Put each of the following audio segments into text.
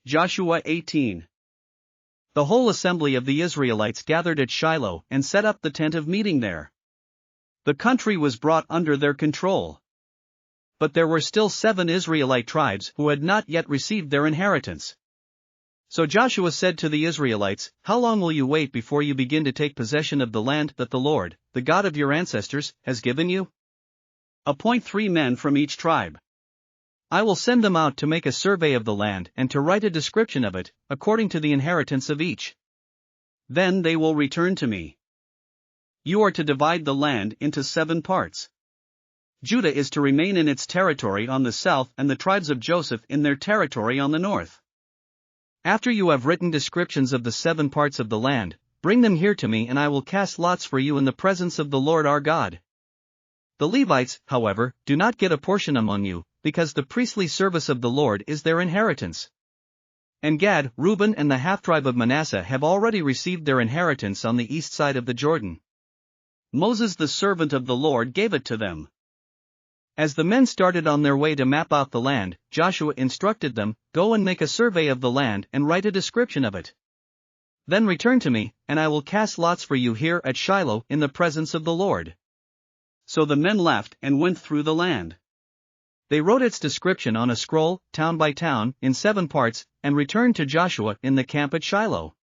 Joshua 18. The whole assembly of the Israelites gathered at Shiloh and set up the tent of meeting there. The country was brought under their control. But there were still 7 Israelite tribes who had not yet received their inheritance. So Joshua said to the Israelites, "How long will you wait before you begin to take possession of the land that the Lord, the God of your ancestors, has given you? Appoint 3 men from each tribe. I will send them out to make a survey of the land and to write a description of it, according to the inheritance of each. Then they will return to me. You are to divide the land into 7 parts. Judah is to remain in its territory on the south and the tribes of Joseph in their territory on the north. After you have written descriptions of the 7 parts of the land, bring them here to me and I will cast lots for you in the presence of the Lord our God. The Levites, however, do not get a portion among you, because the priestly service of the Lord is their inheritance. And Gad, Reuben and the half-tribe of Manasseh have already received their inheritance on the east side of the Jordan. Moses the servant of the Lord gave it to them." As the men started on their way to map out the land, Joshua instructed them, "Go and make a survey of the land and write a description of it. Then return to me, and I will cast lots for you here at Shiloh in the presence of the Lord." So the men left and went through the land. They wrote its description on a scroll, town by town, in 7 parts, and returned to Joshua in the camp at Shiloh.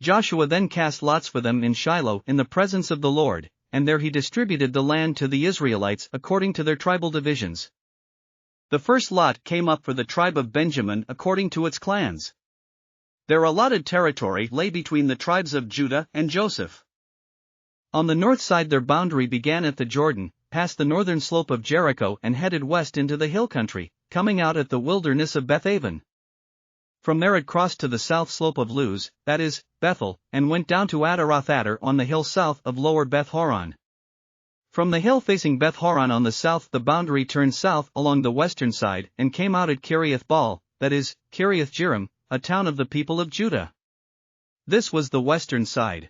Joshua then cast lots for them in Shiloh in the presence of the Lord, and there he distributed the land to the Israelites according to their tribal divisions. The first lot came up for the tribe of Benjamin according to its clans. Their allotted territory lay between the tribes of Judah and Joseph. On the north side their boundary began at the Jordan, passed the northern slope of Jericho and headed west into the hill country, coming out at the wilderness of Beth-aven. From there it crossed to the south slope of Luz, that is, Bethel, and went down to Adaroth-Adar on the hill south of lower Beth-horon. From the hill facing Beth-horon on the south the boundary turned south along the western side and came out at Kiriath-baal, that is, Kiriath-jearim, a town of the people of Judah. This was the western side.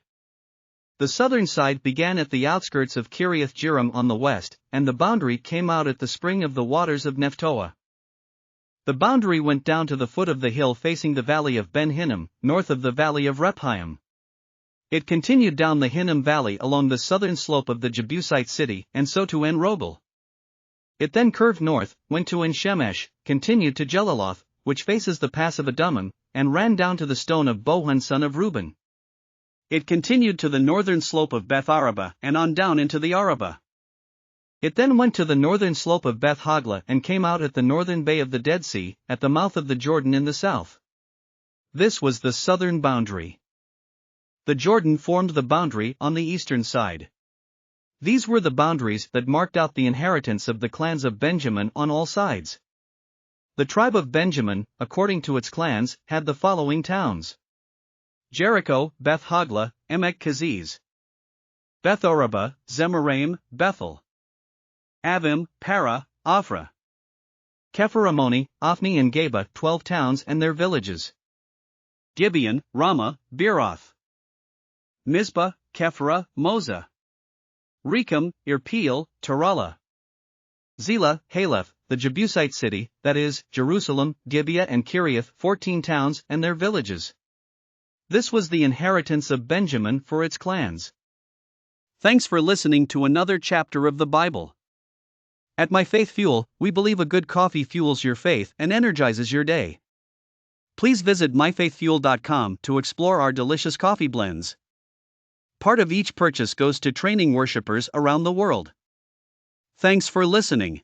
The southern side began at the outskirts of Kiriath-jearim on the west, and the boundary came out at the spring of the waters of Nephtoah. The boundary went down to the foot of the hill facing the valley of Ben Hinnom, north of the valley of Rephaim. It continued down the Hinnom valley along the southern slope of the Jebusite city and so to En-rogel. It then curved north, went to En-shemesh, continued to Jeliloth, which faces the pass of Adummim, and ran down to the stone of Bohan son of Reuben. It continued to the northern slope of Beth-araba and on down into the Arabah. It then went to the northern slope of Beth-hoglah and came out at the northern bay of the Dead Sea, at the mouth of the Jordan in the south. This was the southern boundary. The Jordan formed the boundary on the eastern side. These were the boundaries that marked out the inheritance of the clans of Benjamin on all sides. The tribe of Benjamin, according to its clans, had the following towns: Jericho, Beth-hoglah, Emek-keziz, Beth-araba, Zemaraim, Bethel, Avim, Parah, Ophrah, Kepharamoni, Ophni and Geba, 12 towns and their villages, Gibeon, Ramah, Beeroth, Mizpah, Kephara, Moza, Rechem, Irpeel, Tarala, Zelah, Haleph, the Jebusite city, that is, Jerusalem, Gibeah and Kiriath, 14 towns and their villages. This was the inheritance of Benjamin for its clans. Thanks for listening to another chapter of the Bible. At My Faith Fuel, we believe a good coffee fuels your faith and energizes your day. Please visit myfaithfuel.com to explore our delicious coffee blends. Part of each purchase goes to training worshipers around the world. Thanks for listening.